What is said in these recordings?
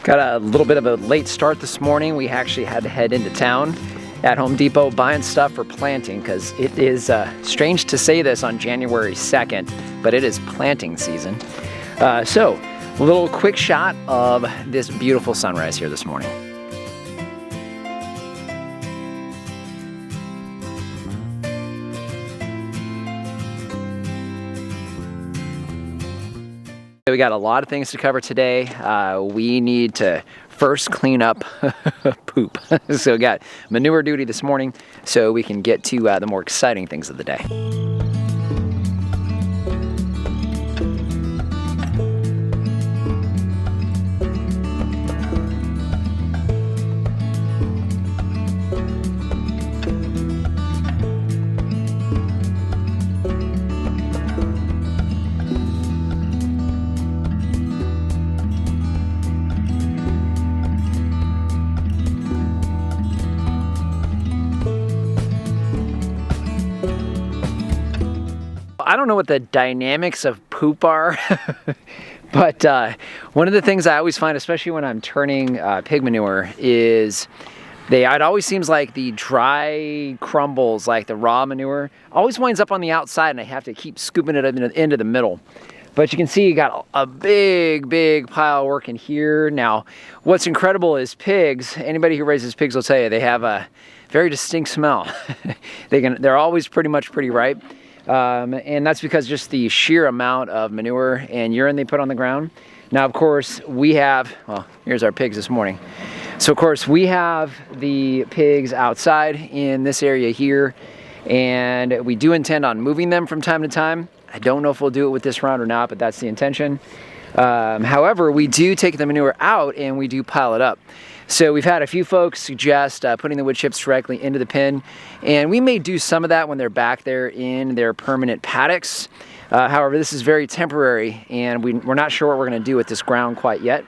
Got a little bit of a late start this morning. We actually had to head into town at Home Depot buying stuff for planting because it is strange to say this on January 2nd, but it is planting season. So a little quick shot of this beautiful sunrise here this morning. We got a lot of things to cover today. We need to first clean up poop. So we got manure duty this morning so we can get to the more exciting things of the day. I don't know what the dynamics of poop are, but one of the things I always find, especially when I'm turning pig manure, is it always seems like the dry crumbles, like the raw manure, always winds up on the outside and I have to keep scooping it into the middle. But you can see you got a big pile working here. Now, what's incredible is pigs, anybody who raises pigs will tell you, they have a very distinct smell. They're always pretty ripe. And that's because just the sheer amount of manure and urine they put on the ground. Now, of course, we have, well, here's our pigs this morning. So, of course, we have the pigs outside in this area here, and we do intend on moving them from time to time. I don't know if we'll do it with this round or not, but that's the intention. However, we do take the manure out and we do pile it up. So we've had a few folks suggest putting the wood chips directly into the pen, and we may do some of that when they're back there in their permanent paddocks. However, this is very temporary, and we're not sure what we're going to do with this ground quite yet.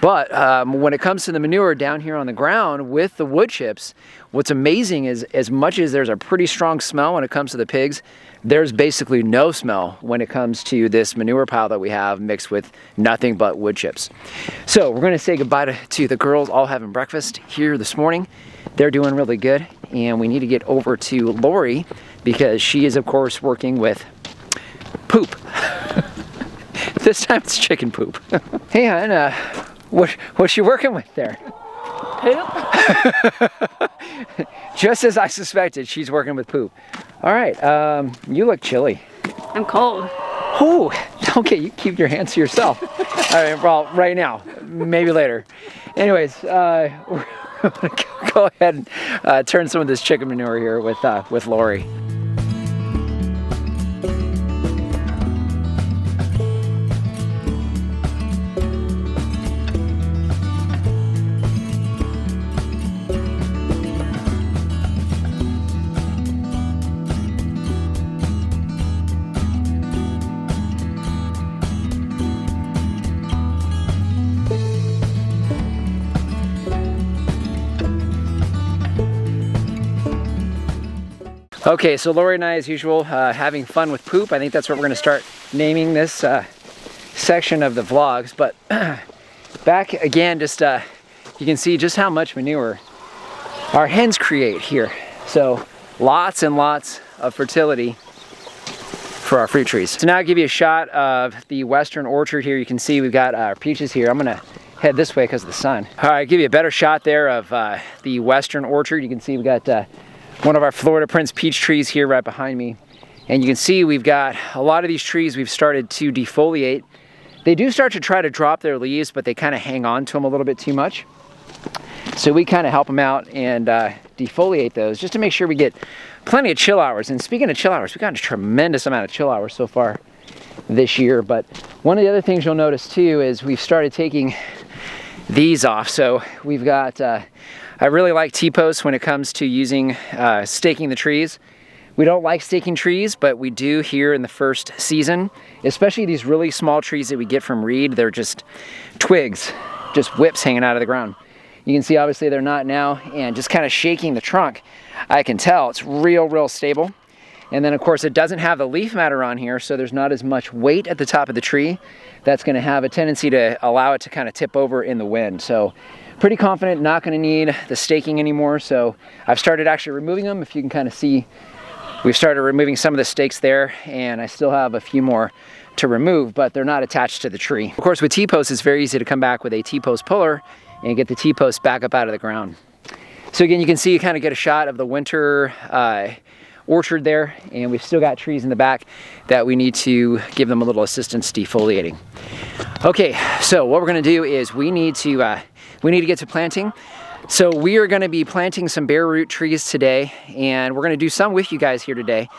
But when it comes to the manure down here on the ground with the wood chips, what's amazing is as much as there's a pretty strong smell when it comes to the pigs, there's basically no smell when it comes to this manure pile that we have mixed with nothing but wood chips. So we're going to say goodbye to the girls all having breakfast here this morning. They're doing really good, and we need to get over to Lori because she is, of course, working with poop. This time it's chicken poop. Hey, hon, what's you working with there? Poop? Just as I suspected, she's working with poop. All right, you look chilly. I'm cold. Oh, okay, you keep your hands to yourself. All right, well, right now, maybe later. Anyways, we're gonna go ahead and turn some of this chicken manure here with Lori. Okay, so Lori and I, as usual, having fun with poop. I think that's what we're going to start naming this section of the vlogs. But back again, just you can see just how much manure our hens create here. So lots and lots of fertility for our fruit trees. So now I'll give you a shot of the western orchard here. You can see we've got our peaches here. I'm going to head this way because of the sun. All right, give you a better shot there of the western orchard. You can see we've got one of our Florida Prince peach trees here right behind me. And you can see we've got a lot of these trees we've started to defoliate. They do start to try to drop their leaves, but they kind of hang on to them a little bit too much. So we kind of help them out and defoliate those just to make sure we get plenty of chill hours. And speaking of chill hours, we've gotten a tremendous amount of chill hours so far this year. But one of the other things you'll notice too is we've started taking these off. So we've got I really like T-posts when it comes to using staking the trees. We don't like staking trees, but we do here in the first season, especially these really small trees that we get from Reed. They're just twigs, just whips hanging out of the ground. You can see obviously they're not now, and just kind of shaking the trunk, I can tell it's real stable. And then of course it doesn't have the leaf matter on here, so there's not as much weight at the top of the tree. That's gonna have a tendency to allow it to kind of tip over in the wind. So pretty confident not gonna need the staking anymore. So I've started actually removing them. If you can kind of see, we've started removing some of the stakes there, and I still have a few more to remove, but they're not attached to the tree. Of course, with T-posts, it's very easy to come back with a T-post puller and get the T-post back up out of the ground. So again, you can see, you kind of get a shot of the winter orchard there, and we've still got trees in the back that we need to give them a little assistance defoliating. Okay, so what we're gonna do is we need to get to planting. So we are gonna be planting some bare root trees today, and we're gonna do some with you guys here today.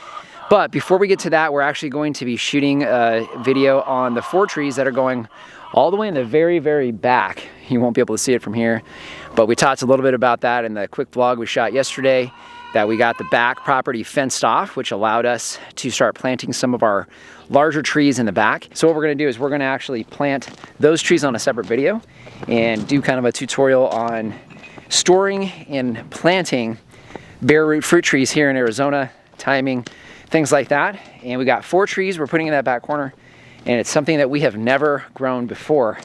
But before we get to that, we're actually going to be shooting a video on the 4 trees that are going all the way in the very, very back. You won't be able to see it from here, but we talked a little bit about that in the quick vlog we shot yesterday, that we got the back property fenced off, which allowed us to start planting some of our larger trees in the back. So what we're gonna do is we're gonna actually plant those trees on a separate video and do kind of a tutorial on storing and planting bare root fruit trees here in Arizona, timing, things like that. And we got 4 trees we're putting in that back corner, and it's something that we have never grown before.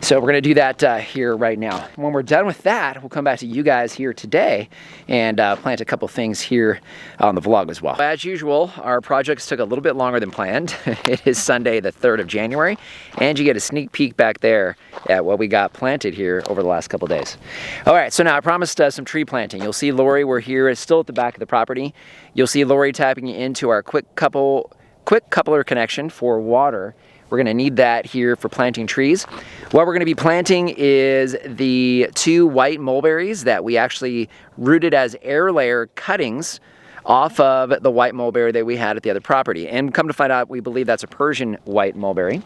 So we're gonna do that here right now. When we're done with that, we'll come back to you guys here today and plant a couple things here on the vlog as well. As usual, our projects took a little bit longer than planned. It is Sunday, the 3rd of January, and you get a sneak peek back there at what we got planted here over the last couple days. All right, so now I promised some tree planting. You'll see Lori, we're here, it's still at the back of the property. You'll see Lori tapping into our quick coupler connection for water. We're gonna need that here for planting trees. What we're gonna be planting is the 2 white mulberries that we actually rooted as air layer cuttings off of the white mulberry that we had at the other property. And come to find out, we believe that's a Persian white mulberry.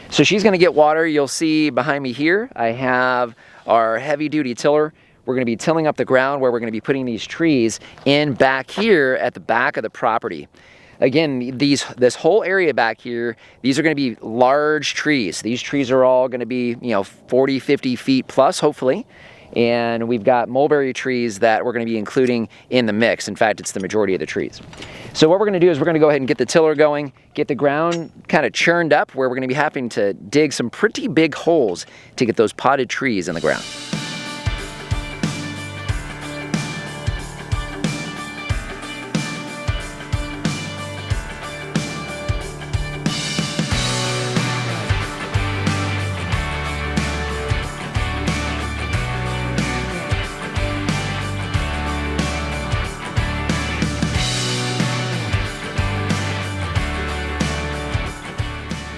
So she's gonna get water. You'll see behind me here, I have our heavy duty tiller. We're gonna be tilling up the ground where we're gonna be putting these trees in back here at the back of the property. Again, this whole area back here, these are gonna be large trees. These trees are all gonna be, 40, 50 feet plus, hopefully. And we've got mulberry trees that we're gonna be including in the mix. In fact, it's the majority of the trees. So what we're gonna do is we're gonna go ahead and get the tiller going, get the ground kind of churned up, where we're gonna be having to dig some pretty big holes to get those potted trees in the ground.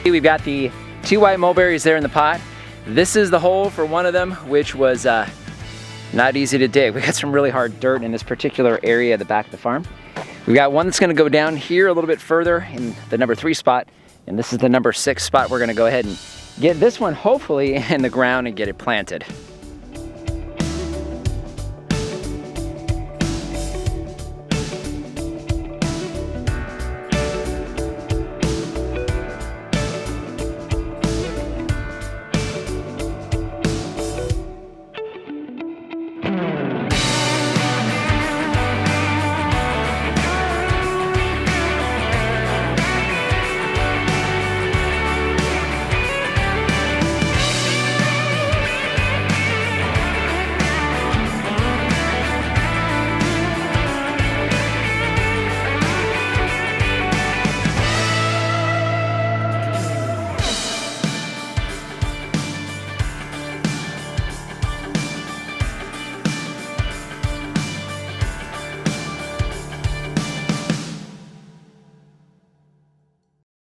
We've got the 2 white mulberries there in the pot. This is the hole for one of them, which was not easy to dig. We got some really hard dirt in this particular area at the back of the farm. We've got one that's gonna go down here a little bit further in the number 3 spot, and this is the number 6 spot. We're gonna go ahead and get this one hopefully in the ground and get it planted.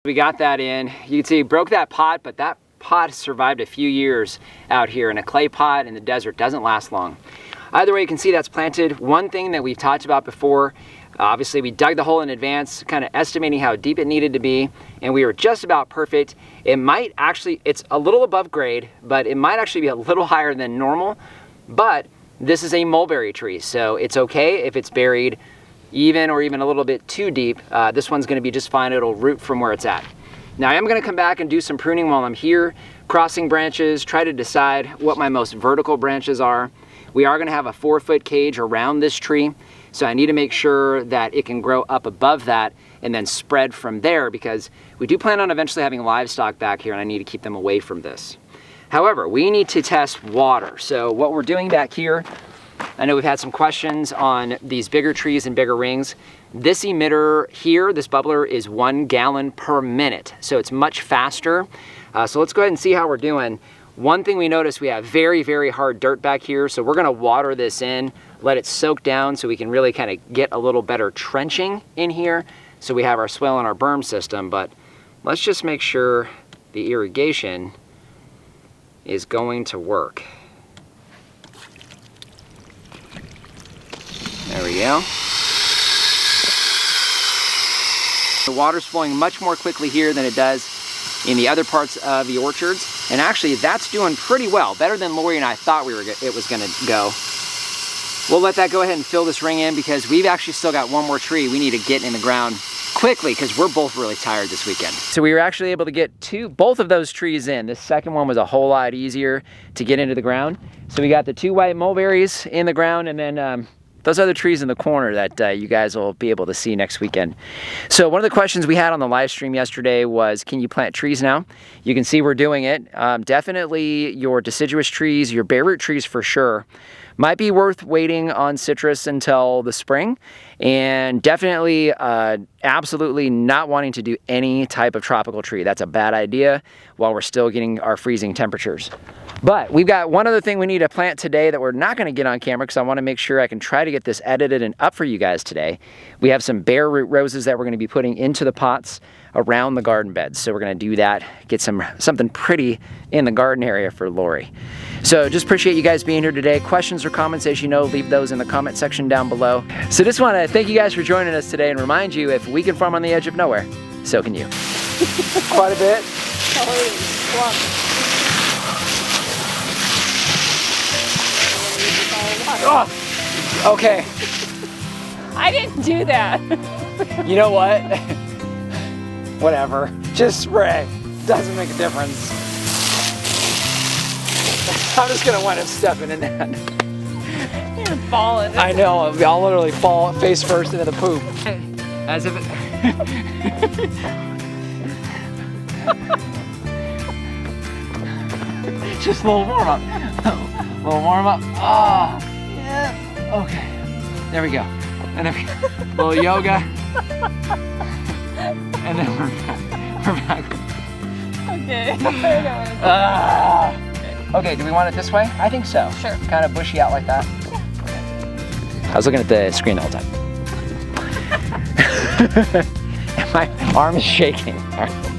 We got that in. You can see broke that pot, but that pot survived a few years out here, and a clay pot in the desert doesn't last long. Either way, you can see that's planted. One thing that we've talked about before, obviously we dug the hole in advance, kind of estimating how deep it needed to be, and we were just about perfect. It might actually, it's a little above grade, but it might actually be a little higher than normal, but this is a mulberry tree, so it's okay if it's buried even or even a little bit too deep. This one's gonna be just fine. It'll root from where it's at. Now I am gonna come back and do some pruning while I'm here, crossing branches, try to decide what my most vertical branches are. We are gonna have a 4-foot cage around this tree, so I need to make sure that it can grow up above that and then spread from there, because we do plan on eventually having livestock back here and I need to keep them away from this. However, we need to test water. So what we're doing back here, I know we've had some questions on these bigger trees and bigger rings. This emitter here, this bubbler, is 1 gallon per minute, so it's much faster. So let's go ahead and see how we're doing. One thing we noticed, we have very, very hard dirt back here, so we're gonna water this in, let it soak down so we can really kind of get a little better trenching in here, so we have our swale and our berm system. But let's just make sure the irrigation is going to work. There we go. The water's flowing much more quickly here than it does in the other parts of the orchards. And actually, that's doing pretty well, better than Lori and I thought it was gonna go. We'll let that go ahead and fill this ring in, because we've actually still got one more tree we need to get in the ground quickly, because we're both really tired this weekend. So we were actually able to get both of those trees in. This second one was a whole lot easier to get into the ground. So we got the 2 white mulberries in the ground, and then those other trees in the corner that you guys will be able to see next weekend. So one of the questions we had on the live stream yesterday was, can you plant trees now? You can see we're doing it. Definitely your deciduous trees, your bare root trees for sure. Might be worth waiting on citrus until the spring, and definitely absolutely not wanting to do any type of tropical tree. That's a bad idea while we're still getting our freezing temperatures. But we've got one other thing we need to plant today that we're not going to get on camera, because I want to make sure I can try to get this edited and up for you guys today. We have some bare root roses that we're going to be putting into the pots around the garden beds. So we're going to do that, get something pretty in the garden area for Lori. So just appreciate you guys being here today. Questions or comments, as you know, leave those in the comment section down below. So just want to thank you guys for joining us today and remind you, if we can farm on the edge of nowhere, so can you. Quite a bit. Oh, okay. I didn't do that. You know what? Whatever. Just spray. Doesn't make a difference. I'm just gonna wind up stepping in that. You're falling. I know. I'll literally fall face first into the poop. As if it... Just a little warm up. A little warm up. Ah. Oh. Yeah. Okay. There we go. And then a little yoga. And then we're back. Okay. Okay, do we want it this way? I think so. Sure. Kind of bushy out like that. Yeah. I was looking at the screen the whole time. My arm is shaking. All right.